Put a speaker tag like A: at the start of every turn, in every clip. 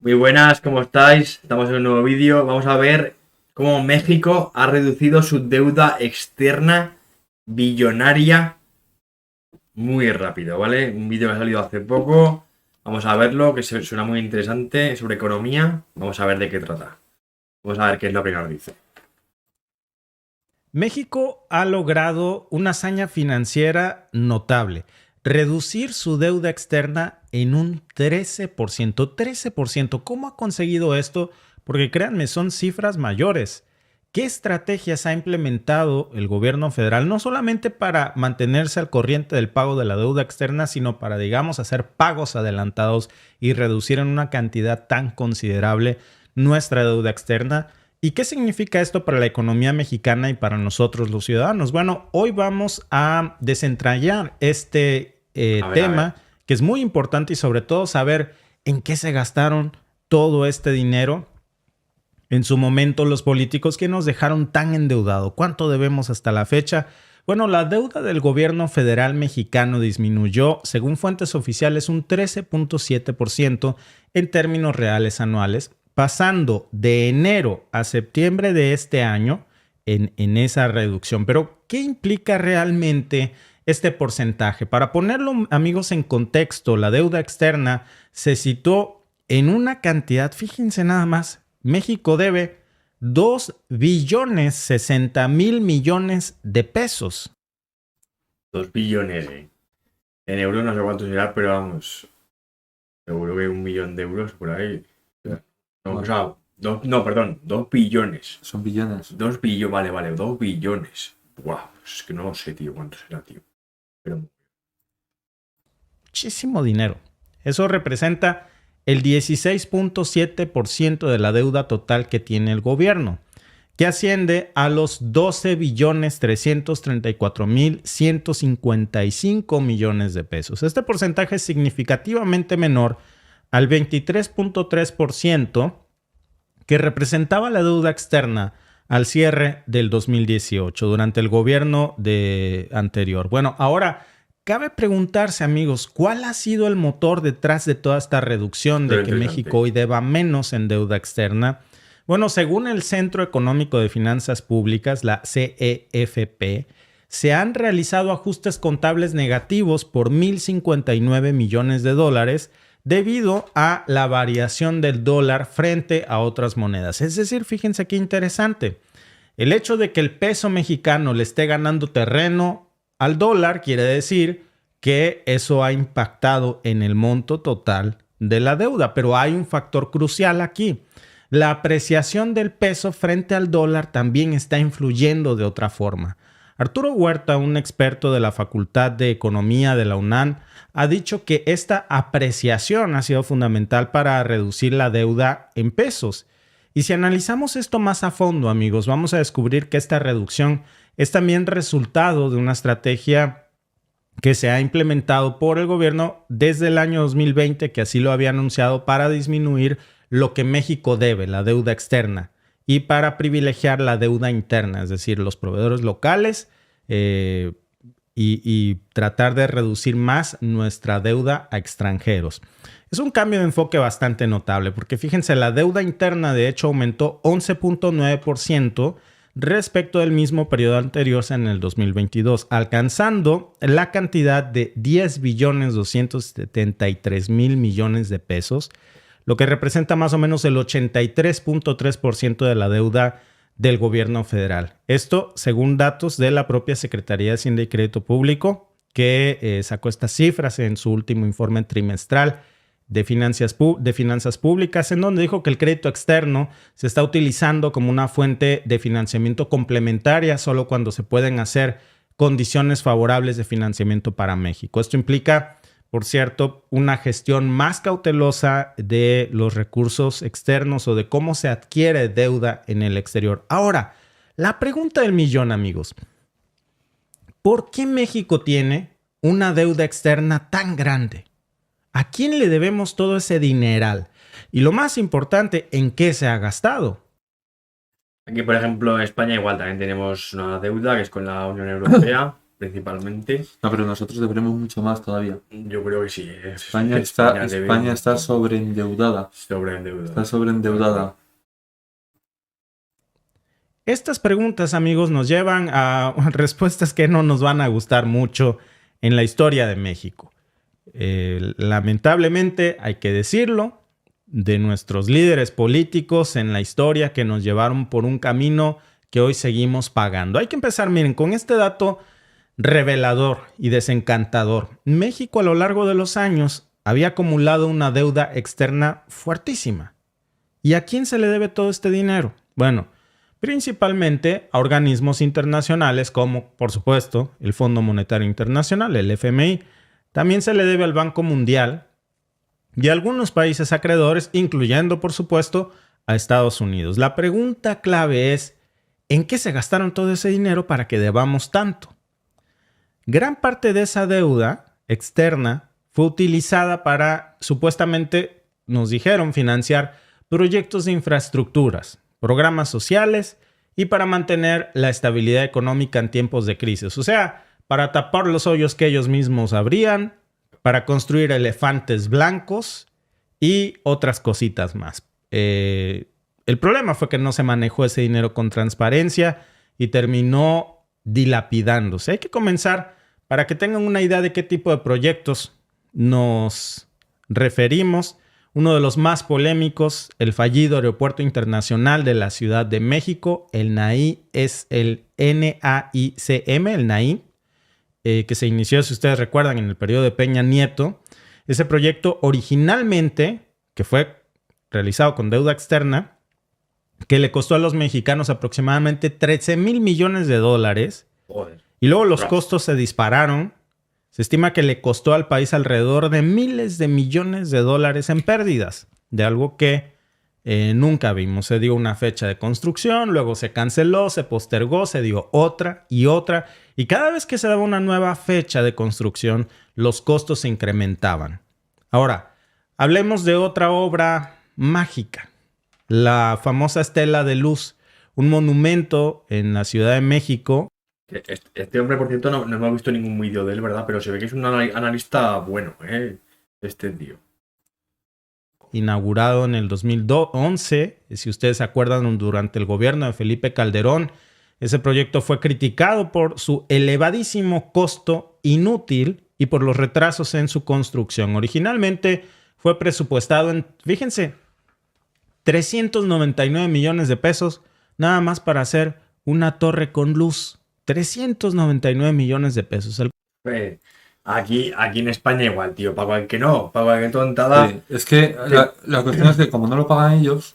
A: Muy buenas, ¿cómo estáis? Estamos en un nuevo vídeo. Vamos a ver cómo México ha reducido su deuda externa billonaria muy rápido, ¿vale? Un vídeo que ha salido hace poco. Vamos a verlo, que suena muy interesante, sobre economía. Vamos a ver de qué trata. Vamos a ver qué es lo que nos dice.
B: México ha logrado una hazaña financiera notable: reducir su deuda externa en un 13%. 13%. ¿Cómo ha conseguido esto? Porque créanme, son cifras mayores. ¿Qué estrategias ha implementado el gobierno federal? No solamente para mantenerse al corriente del pago de la deuda externa, sino para, digamos, hacer pagos adelantados y reducir en una cantidad tan considerable nuestra deuda externa. ¿Y qué significa esto para la economía mexicana y para nosotros los ciudadanos? Bueno, hoy vamos a desentrañar este
A: A ver.
B: tema, que es muy importante, y sobre todo saber en qué se gastaron todo este dinero en su momento los políticos que nos dejaron tan endeudados. ¿Cuánto debemos hasta la fecha? Bueno, la deuda del gobierno federal mexicano disminuyó, según fuentes oficiales, un 13.7% en términos reales anuales, pasando de enero a septiembre de este año en esa reducción. Pero, ¿qué implica realmente este porcentaje? Para ponerlo, amigos, en contexto, la deuda externa se situó en una cantidad, fíjense nada más, México debe 2.060.000.000.000 de pesos.
A: 2 billones, ¿eh? En euros no sé cuánto será, pero vamos. Seguro que 1 millón de euros por ahí. No, o sea, no, perdón, 2 billones.
C: Son billones.
A: 2 billones, vale, 2 billones. Buah, pues es que no lo sé, tío, cuánto será, tío. Pero
B: Muchísimo dinero. Eso representa el 16.7% de la deuda total que tiene el gobierno, que asciende a los 12.334.155 millones de pesos. Este porcentaje es significativamente menor al 23.3% que representaba la deuda externa al cierre del 2018, durante el gobierno anterior. Bueno, ahora cabe preguntarse, amigos, ¿cuál ha sido el motor detrás de toda esta reducción
A: pero
B: de que México
A: interesante.
B: hoy deba menos en deuda externa? Bueno, según el Centro Económico de Finanzas Públicas, la CEFP, se han realizado ajustes contables negativos por 1.059 millones de dólares debido a la variación del dólar frente a otras monedas. Es decir, fíjense qué interesante. El hecho de que el peso mexicano le esté ganando terreno al dólar quiere decir que eso ha impactado en el monto total de la deuda, pero hay un factor crucial aquí. La apreciación del peso frente al dólar también está influyendo de otra forma. Arturo Huerta, un experto de la Facultad de Economía de la UNAM, ha dicho que esta apreciación ha sido fundamental para reducir la deuda en pesos. Y si analizamos esto más a fondo, amigos, vamos a descubrir que esta reducción es también resultado de una estrategia que se ha implementado por el gobierno desde el año 2020, que así lo había anunciado, para disminuir lo que México debe, la deuda externa, y para privilegiar la deuda interna, es decir, los proveedores locales, y tratar de reducir más nuestra deuda a extranjeros. Es un cambio de enfoque bastante notable, porque fíjense, la deuda interna de hecho aumentó 11.9% respecto del mismo periodo anterior en el 2022, alcanzando la cantidad de 10.273.000.000.000 de pesos, lo que representa más o menos el 83.3% de la deuda del gobierno federal. Esto según datos de la propia Secretaría de Hacienda y Crédito Público, que sacó estas cifras en su último informe trimestral de finanzas públicas, en donde dijo que el crédito externo se está utilizando como una fuente de financiamiento complementaria solo cuando se pueden hacer condiciones favorables de financiamiento para México. Esto implica, por cierto, una gestión más cautelosa de los recursos externos o de cómo se adquiere deuda en el exterior. Ahora, la pregunta del millón, amigos. ¿Por qué México tiene una deuda externa tan grande? ¿A quién le debemos todo ese dineral? Y lo más importante, ¿en qué se ha gastado?
A: Aquí, por ejemplo, en España igual también tenemos una deuda que es con la Unión Europea. principalmente.
C: No, pero nosotros deberemos mucho más todavía.
A: Yo creo que sí.
C: España
A: debe
C: está sobreendeudada.
A: sobreendeudada.
C: Está sobreendeudada.
B: Estas preguntas, amigos, nos llevan a respuestas que no nos van a gustar mucho en la historia de México. Lamentablemente, hay que decirlo, de nuestros líderes políticos en la historia que nos llevaron por un camino que hoy seguimos pagando. Hay que empezar, miren, con este dato revelador y desencantador. México a lo largo de los años había acumulado una deuda externa fuertísima. ¿Y a quién se le debe todo este dinero? Bueno, principalmente a organismos internacionales como, por supuesto, el Fondo Monetario Internacional, el FMI. También se le debe al Banco Mundial y a algunos países acreedores, incluyendo, por supuesto, a Estados Unidos. La pregunta clave es, ¿en qué se gastaron todo ese dinero para que debamos tanto? Gran parte de esa deuda externa fue utilizada para, supuestamente, nos dijeron, financiar proyectos de infraestructuras, programas sociales y para mantener la estabilidad económica en tiempos de crisis. O sea, para tapar los hoyos que ellos mismos abrían, para construir elefantes blancos y otras cositas más. El problema fue que no se manejó ese dinero con transparencia y terminó dilapidándose. Hay que comenzar para que tengan una idea de qué tipo de proyectos nos referimos. Uno de los más polémicos, el fallido Aeropuerto Internacional de la Ciudad de México, el NAI, es el NAICM, el NAI, que se inició, si ustedes recuerdan, en el periodo de Peña Nieto. Ese proyecto originalmente, que fue realizado con deuda externa, que le costó a los mexicanos aproximadamente 13,000 millones de dólares.
A: Joder.
B: Y luego los costos se dispararon. Se estima que le costó al país alrededor de miles de millones de dólares en pérdidas, de algo que nunca vimos. Se dio una fecha de construcción, luego se canceló, se postergó, se dio otra y otra. Y cada vez que se daba una nueva fecha de construcción, los costos se incrementaban. Ahora, hablemos de otra obra mágica, la famosa Estela de Luz, un monumento en la Ciudad de México.
A: Este hombre, por cierto, no hemos visto ningún vídeo de él, ¿verdad? Pero se ve que es un analista bueno, este tío.
B: Inaugurado en el 2011, si ustedes se acuerdan, durante el gobierno de Felipe Calderón. Ese proyecto fue criticado por su elevadísimo costo inútil y por los retrasos en su construcción. Originalmente fue presupuestado en, fíjense, 399 millones de pesos nada más para hacer una torre con luz. 399 millones de pesos.
A: Aquí en España igual, tío. Para cualquier tontada.
C: Sí, es que la cuestión es que como no lo pagan ellos,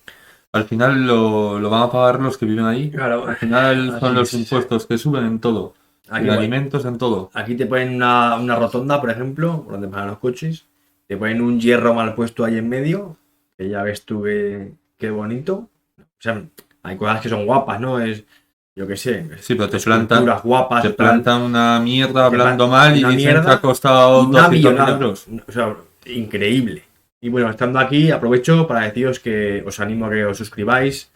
C: al final lo van a pagar los que viven ahí.
A: Claro.
C: Al final son los
A: es.
C: impuestos que suben en todo.
A: Aquí
C: En alimentos, en todo.
A: Aquí te ponen una rotonda, por ejemplo, por donde pagan los coches. Te ponen un hierro mal puesto ahí en medio. Que ya ves tú qué bonito. O sea, hay cosas que son guapas, ¿no? Yo qué sé.
C: Sí, pero te plantan
A: guapas.
C: Te plantan una mierda hablando
A: plantan
C: mal y
A: una
C: dicen que
A: mierda
C: ha costado
A: una
C: 200
A: millonada.
C: euros.
A: O sea, increíble. Y bueno, estando aquí, aprovecho para deciros que os animo a que os suscribáis.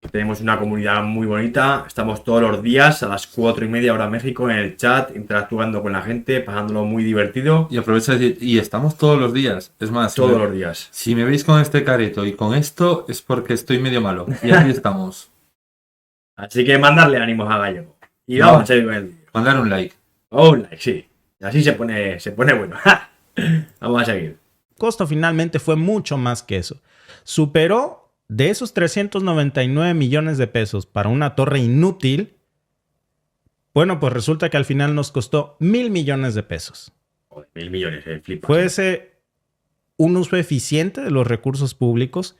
A: Tenemos una comunidad muy bonita. Estamos todos los días a las 4:30 hora México en el chat, interactuando con la gente, pasándolo muy divertido.
C: Y aprovecho de decir, y estamos todos los días. Es más,
A: Todos los días.
C: Si me veis con este careto y con esto, es porque estoy medio malo. Y aquí estamos.
A: Así que mandarle ánimos a Gallego. Y vamos a seguir con el vídeo.
C: Mandar un like.
A: Un like, sí. Así se pone bueno. Vamos a seguir.
B: El costo finalmente fue mucho más que eso. Superó de esos 399 millones de pesos para una torre inútil. Bueno, pues resulta que al final nos costó 1,000 millones de pesos.
A: Joder, 1,000 millones, flipas.
B: ¿Fue ese un uso eficiente de los recursos públicos?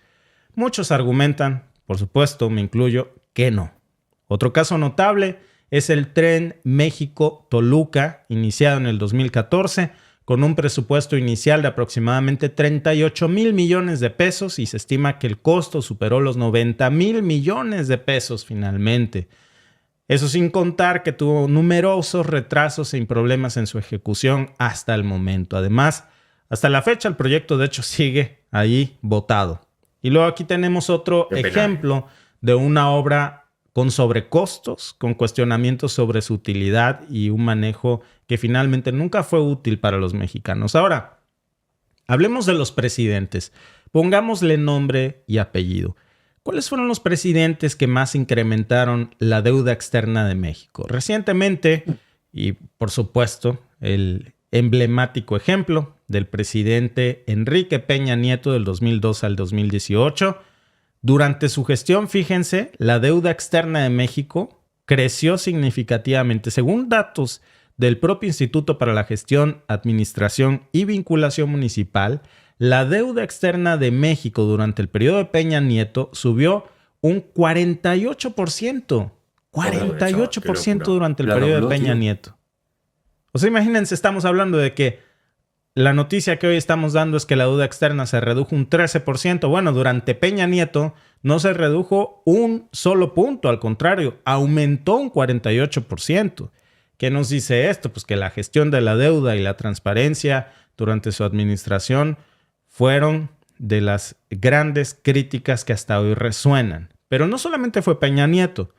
B: Muchos argumentan, por supuesto, me incluyo, que no. Otro caso notable es el tren México-Toluca, iniciado en el 2014, con un presupuesto inicial de aproximadamente 38,000 millones de pesos y se estima que el costo superó los 90,000 millones de pesos finalmente. Eso sin contar que tuvo numerosos retrasos y problemas en su ejecución hasta el momento. Además, hasta la fecha el proyecto de hecho sigue ahí botado. Y luego aquí tenemos otro ejemplo de una obra con sobrecostos, con cuestionamientos sobre su utilidad y un manejo que finalmente nunca fue útil para los mexicanos. Ahora, hablemos de los presidentes. Pongámosle nombre y apellido. ¿Cuáles fueron los presidentes que más incrementaron la deuda externa de México? Recientemente, y por supuesto, el emblemático ejemplo del presidente Enrique Peña Nieto del 2002 al 2018. Durante su gestión, fíjense, la deuda externa de México creció significativamente. Según datos del propio Instituto para la Gestión, Administración y Vinculación Municipal, la deuda externa de México durante el periodo de Peña Nieto subió un 48%. 48% durante el periodo de Peña Nieto. O sea, imagínense, estamos hablando de que la noticia que hoy estamos dando es que la deuda externa se redujo un 13%. Bueno, durante Peña Nieto no se redujo un solo punto. Al contrario, aumentó un 48%. ¿Qué nos dice esto? Pues que la gestión de la deuda y la transparencia durante su administración fueron de las grandes críticas que hasta hoy resuenan. Pero no solamente fue Peña Nieto.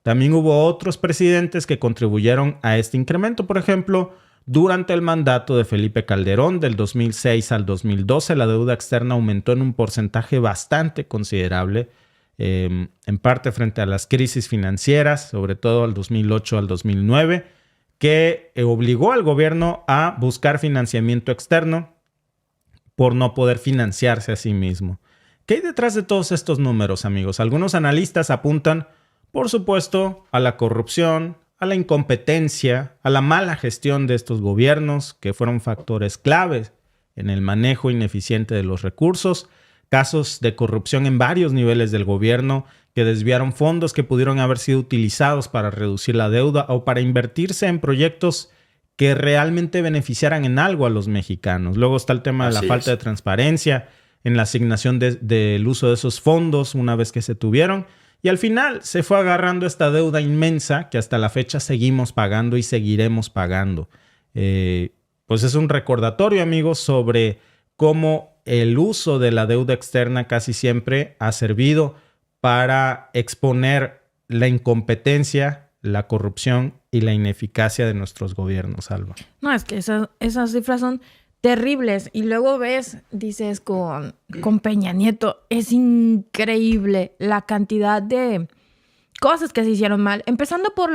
B: También hubo otros presidentes que contribuyeron a este incremento. Por ejemplo, durante el mandato de Felipe Calderón del 2006 al 2012, la deuda externa aumentó en un porcentaje bastante considerable, en parte frente a las crisis financieras, sobre todo al 2008 al 2009, que obligó al gobierno a buscar financiamiento externo por no poder financiarse a sí mismo. ¿Qué hay detrás de todos estos números, amigos? Algunos analistas apuntan, por supuesto, a la corrupción, a la incompetencia, a la mala gestión de estos gobiernos, que fueron factores claves en el manejo ineficiente de los recursos, casos de corrupción en varios niveles del gobierno que desviaron fondos que pudieron haber sido utilizados para reducir la deuda o para invertirse en proyectos que realmente beneficiaran en algo a los mexicanos. Luego está el tema de la falta de transparencia en la asignación del uso de esos fondos una vez que se tuvieron. Y al final se fue agarrando esta deuda inmensa que hasta la fecha seguimos pagando y seguiremos pagando. Pues es un recordatorio, amigos, sobre cómo el uso de la deuda externa casi siempre ha servido para exponer la incompetencia, la corrupción y la ineficacia de nuestros gobiernos, Alba.
D: No, es que esas cifras son terribles. Y luego dices con Peña Nieto, es increíble la cantidad de cosas que se hicieron mal. Empezando por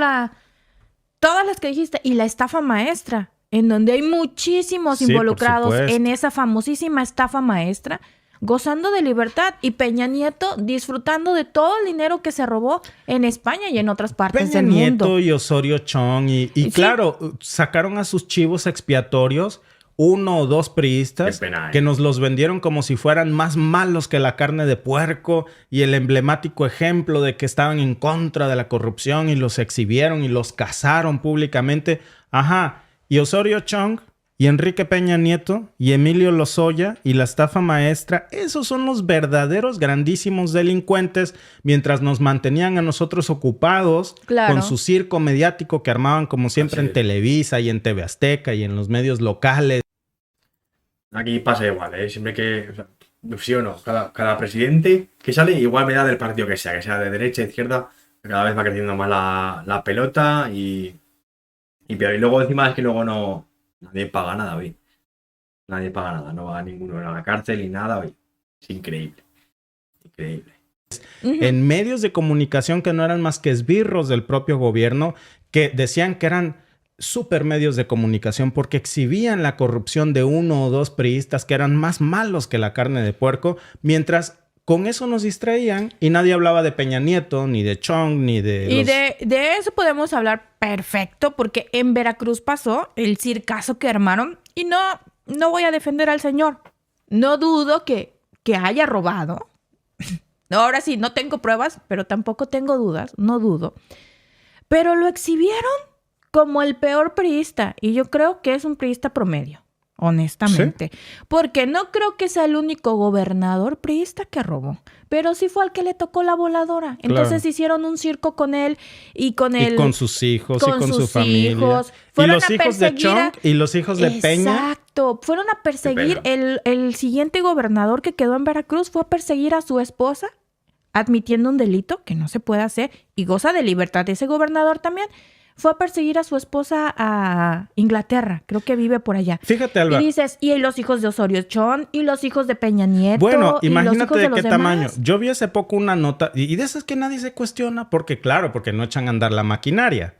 D: todas las que dijiste, y la estafa maestra, en donde hay muchísimos involucrados en esa famosísima estafa maestra, gozando de libertad, y Peña Nieto disfrutando de todo el dinero que se robó en España y en otras partes del mundo.
B: Peña Nieto y Osorio Chong, y claro, sacaron a sus chivos expiatorios, uno o dos priistas que nos los vendieron como si fueran más malos que la carne de puerco y el emblemático ejemplo de que estaban en contra de la corrupción y los exhibieron y los cazaron públicamente. Ajá, y Osorio Chong y Enrique Peña Nieto y Emilio Lozoya y la estafa maestra, esos son los verdaderos grandísimos delincuentes, mientras nos mantenían a nosotros ocupados con su circo mediático que armaban como siempre en Televisa y en TV Azteca y en los medios locales.
A: Aquí pasa igual, ¿eh? Siempre que, o sea, sí o no, cada presidente que sale igual me da del partido que sea de derecha, izquierda, cada vez va creciendo más la pelota y peor. Y luego encima es que luego nadie paga nada hoy. Nadie paga nada, no va ninguno a la cárcel ni nada hoy. Es increíble. Increíble.
B: En medios de comunicación que no eran más que esbirros del propio gobierno, que decían que eran super medios de comunicación porque exhibían la corrupción de uno o dos priistas que eran más malos que la carne de puerco, mientras con eso nos distraían y nadie hablaba de Peña Nieto, ni de Chong, ni de...
D: Y de eso podemos hablar perfecto, porque en Veracruz pasó el circazo que armaron, y no voy a defender al señor. No dudo que haya robado. Ahora sí, no tengo pruebas, pero tampoco tengo dudas, no dudo. Pero lo exhibieron como el peor priista, y yo creo que es un priista promedio, honestamente. ¿Sí? Porque no creo que sea el único gobernador priista que robó, pero sí fue al que le tocó la voladora. Entonces hicieron un circo con él y con él.
B: Y con sus hijos y con su familia. Y los hijos de Chong y los hijos de Peña.
D: Exacto. Fueron a perseguir el siguiente gobernador que quedó en Veracruz, fue a perseguir a su esposa admitiendo un delito que no se puede hacer y goza de libertad. Ese gobernador también fue a perseguir a su esposa a Inglaterra. Creo que vive por allá.
B: Fíjate, Alba.
D: Y dices, y los hijos de Osorio Chong, y los hijos de Peña Nieto.
B: Bueno,
D: y los
B: imagínate
D: hijos
B: de
D: los
B: qué
D: demás.
B: tamaño. Yo vi hace poco una nota, y de esas que nadie se cuestiona, porque claro, porque no echan a andar la maquinaria.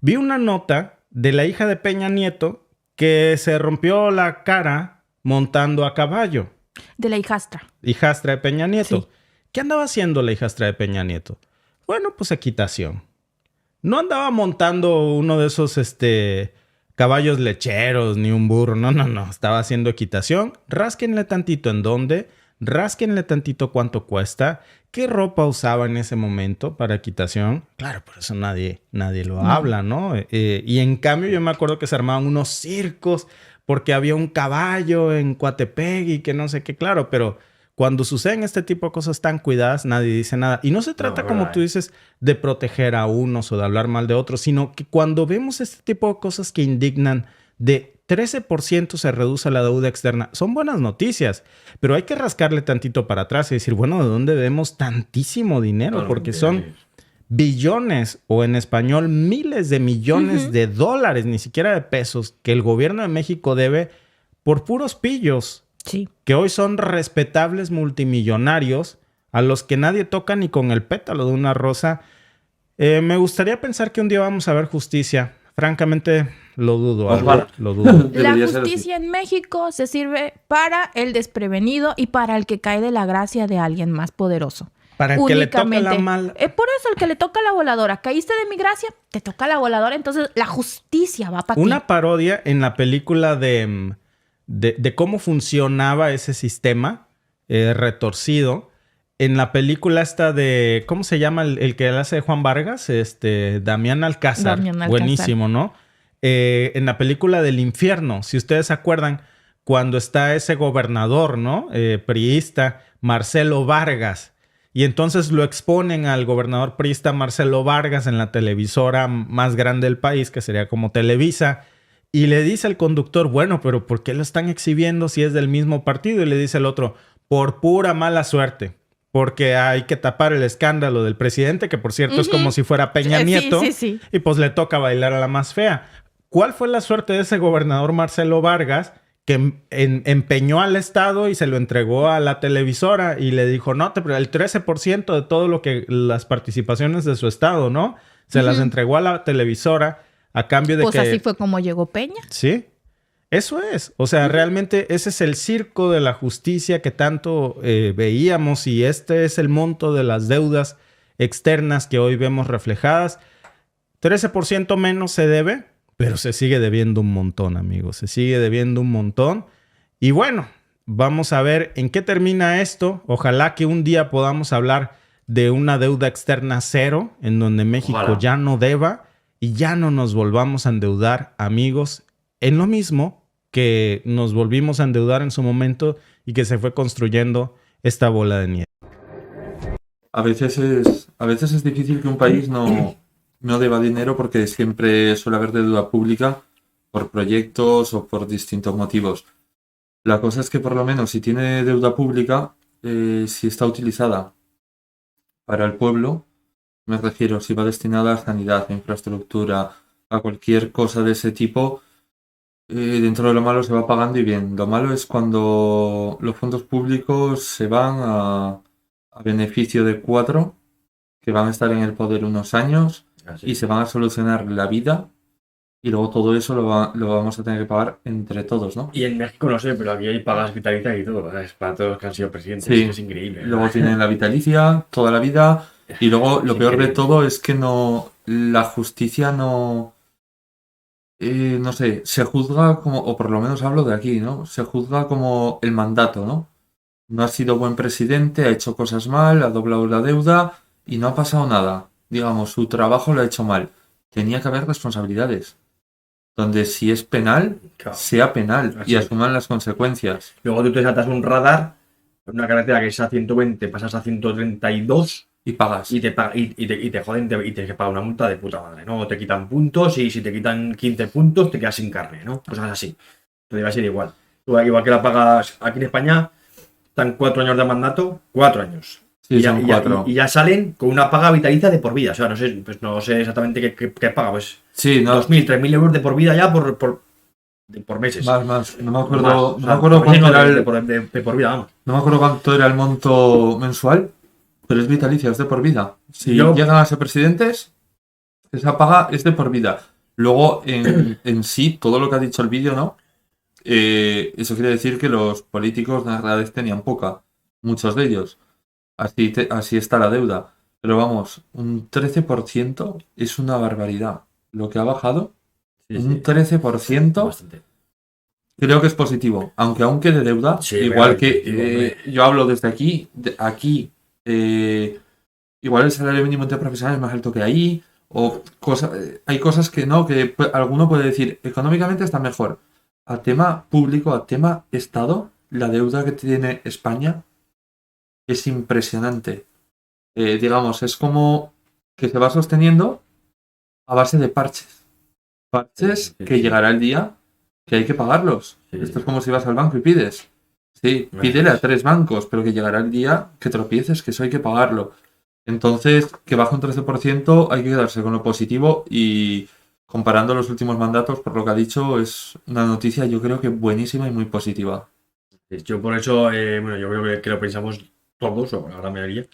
B: Vi una nota de la hija de Peña Nieto que se rompió la cara montando a caballo.
D: De la hijastra.
B: Hijastra de Peña Nieto.
D: Sí.
B: ¿Qué andaba haciendo la hijastra de Peña Nieto? Bueno, pues equitación. No andaba montando uno de esos caballos lecheros ni un burro. No. Estaba haciendo equitación. Rásquenle tantito en dónde. Rásquenle tantito cuánto cuesta. ¿Qué ropa usaba en ese momento para equitación? Claro, por eso nadie lo habla, ¿no? Y en cambio yo me acuerdo que se armaban unos circos porque había un caballo en Coatepec y que no sé qué. Claro, pero cuando suceden este tipo de cosas tan cuidadas, nadie dice nada. Y no se trata, como tú dices, de proteger a unos o de hablar mal de otros, sino que cuando vemos este tipo de cosas que indignan, de 13% se reduce la deuda externa, son buenas noticias, pero hay que rascarle tantito para atrás y decir, bueno, ¿de dónde vemos tantísimo dinero? Porque son billones, o en español, miles de millones de dólares, ni siquiera de pesos, que el gobierno de México debe por puros pillos.
D: Sí.
B: Que hoy son respetables multimillonarios a los que nadie toca ni con el pétalo de una rosa. Me gustaría pensar que un día vamos a ver justicia. Francamente, lo dudo. Lo dudo.
D: La
C: Debería ser
D: justicia en México se sirve para el desprevenido y para el que cae de la gracia de alguien más poderoso.
B: Para el que le toca la mala.
D: Por eso, el que le toca la voladora. Caíste de mi gracia, te toca la voladora. Entonces, la justicia va para ti.
B: Una parodia en la película de cómo funcionaba ese sistema retorcido. En la película esta de... ¿Cómo se llama el que hace Juan Vargas? Damián Alcázar. Buenísimo, ¿no? En la película del infierno, si ustedes se acuerdan, cuando está ese gobernador, ¿no? Priista, Marcelo Vargas. Y entonces lo exponen al gobernador priista Marcelo Vargas en la televisora más grande del país, que sería como Televisa. Y le dice al conductor, bueno, pero ¿por qué lo están exhibiendo si es del mismo partido? Y le dice el otro, por pura mala suerte. Porque hay que tapar el escándalo del presidente, que por cierto es como si fuera Peña Nieto.
D: Sí.
B: Y pues le toca bailar a la más fea. ¿Cuál fue la suerte de ese gobernador Marcelo Vargas que empeñó al Estado y se lo entregó a la televisora y le dijo, no, el 13% de todo lo que las participaciones de su Estado, ¿no? Se las entregó a la televisora a cambio de
D: pues
B: que...
D: así fue como llegó Peña.
B: Sí, eso es. O sea, realmente ese es el circo de la justicia que tanto veíamos y este es el monto de las deudas externas que hoy vemos reflejadas. 13% menos se debe, pero se sigue debiendo un montón, amigos. Se sigue debiendo un montón. Y bueno, vamos a ver en qué termina esto. Ojalá que un día podamos hablar de una deuda externa cero, en donde México ya no deba y ya no nos volvamos a endeudar, amigos, en lo mismo que nos volvimos a endeudar en su momento y que se fue construyendo esta bola de nieve.
C: A veces es difícil que un país no deba dinero porque siempre suele haber deuda pública por proyectos o por distintos motivos. La cosa es que por lo menos si tiene deuda pública, si está utilizada para el pueblo, me refiero, si va destinada a sanidad, a infraestructura, a cualquier cosa de ese tipo, dentro de lo malo se va pagando y bien. Lo malo es cuando los fondos públicos se van a beneficio de 4 que van a estar en el poder unos años y se van a solucionar la vida y luego todo eso lo vamos a tener que pagar entre todos, ¿no?
A: Y en México no sé, pero aquí hay pagas vitalicias y todo. Es para todos los que han sido presidentes.
C: Sí.
A: Es increíble.
C: Luego tienen la vitalicia, toda la vida y luego lo peor de
A: increíble.
C: todo es que la justicia no sé, se juzga como, o por lo menos hablo de aquí, ¿no? Se juzga como el mandato, ¿no? No ha sido buen presidente, ha hecho cosas mal, ha doblado la deuda y no ha pasado nada. Digamos, su trabajo lo ha hecho mal. Tenía que haber responsabilidades. Donde si es penal,
A: Claro.
C: sea penal
A: Así
C: y
A: es.
C: asuman las consecuencias.
A: Luego tú te saltas un radar, una carretera que es a 120, pasas a 132
C: Y pagas.
A: y te joden y te que pagar una multa de puta madre, ¿no? Te quitan puntos y si te quitan 15 puntos te quedas sin carne, ¿no? Cosas así. Te va a ser igual. Igual que la pagas aquí en España, están 4 años de mandato, 4 años.
C: Sí,
A: y, ya,
C: son
A: y ya-
C: 4.
A: y ya salen con una paga vitalicia de por vida. O sea, no sé exactamente qué paga, pues
C: Sí, no,
A: 2.000, 3.000 euros de por vida ya por meses.
C: más. No me
A: Más,
C: acuerdo,
A: o
C: no
A: sea,
C: me acuerdo
A: por meses
C: cuánto
A: no,
C: era
A: de por vida, vamos.
C: no me acuerdo cuánto era el monto mensual, pero es vitalicio, es de por vida. Si
A: Yo-
C: llegan a ser presidentes, esa paga es de por vida. Luego, en sí, todo lo que ha dicho el vídeo, ¿no? Eso quiere decir que los políticos de verdad tenían poca, muchos de ellos. Así está la deuda. Pero vamos, un 13% es una barbaridad. Lo que ha bajado,
A: Sí,
C: un
A: sí,
C: 13%,
A: bastante.
C: creo que es positivo. Aunque aún quede deuda,
A: Sí,
C: igual
A: pero
C: que
A: positivo, hombre.
C: yo hablo desde aquí, igual el salario mínimo interprofesional es más alto que ahí, o hay cosas que no, que alguno puede decir, económicamente está mejor. A tema público, a tema Estado, la deuda que tiene España es impresionante. Digamos, es como que se va sosteniendo a base de parches. Parches
A: Sí,
C: que
A: sí.
C: llegará el día que hay que pagarlos.
A: Sí.
C: Esto es como si vas al banco y pides. Sí,
A: Me
C: pídele a
A: dices.
C: 3 bancos, pero que llegará el día que tropieces, que eso hay que pagarlo. Entonces, que baje un 13%, hay que quedarse con lo positivo y comparando los últimos mandatos, por lo que ha dicho, es una noticia yo creo que buenísima y muy positiva.
A: Yo por eso, bueno, yo creo que lo pensamos todos, o la gran mayoría,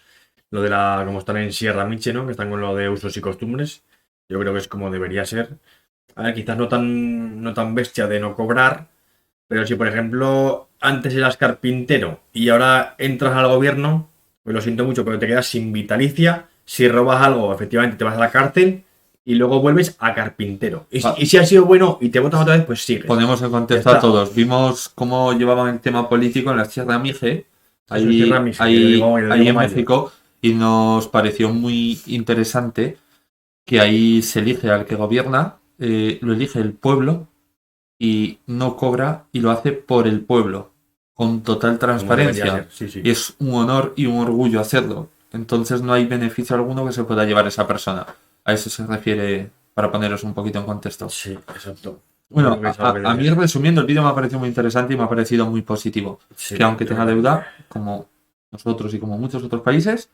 A: lo de como están en Sierra Miche, ¿no? Que están con lo de usos y costumbres. Yo creo que es como debería ser. A ver, quizás no tan bestia de no cobrar, pero si por ejemplo antes eras carpintero y ahora entras al gobierno, pues lo siento mucho, pero te quedas sin vitalicia. Si robas algo, efectivamente te vas a la cárcel y luego vuelves a carpintero. Y si has sido bueno y te votan otra vez, pues sigues.
C: Ponemos en contexto
A: Ya
C: a
A: está.
C: todos. Vimos cómo llevaban el tema político en la Sierra Mije,
A: Sierra Mije, que yo
C: ahí
A: digo
C: en
A: mal.
C: México, y nos pareció muy interesante que ahí se elige al que gobierna, lo elige el pueblo y no cobra y lo hace por el pueblo, con total
A: Como debería
C: transparencia.
A: ser, sí, sí.
C: Y es un honor y un orgullo hacerlo. Entonces no hay beneficio alguno que se pueda llevar esa persona. A eso se refiere para poneros un poquito en contexto.
A: Sí, exacto.
C: Bueno,
A: Creo que es algo que
C: a mí
A: debería
C: resumiendo, el vídeo me ha parecido muy interesante y me ha parecido muy positivo.
A: ser.
C: Que aunque
A: Sí,
C: tenga deuda, como nosotros y como muchos otros países,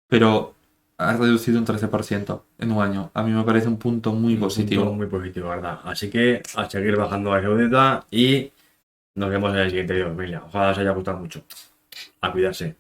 C: pero ha reducido un 13% en un año. A mí me parece un punto muy
A: un
C: positivo.
A: punto muy positivo, ¿verdad? Así que a seguir bajando la deuda y nos vemos en el siguiente vídeo, familia. Ojalá os haya gustado mucho. A cuidarse.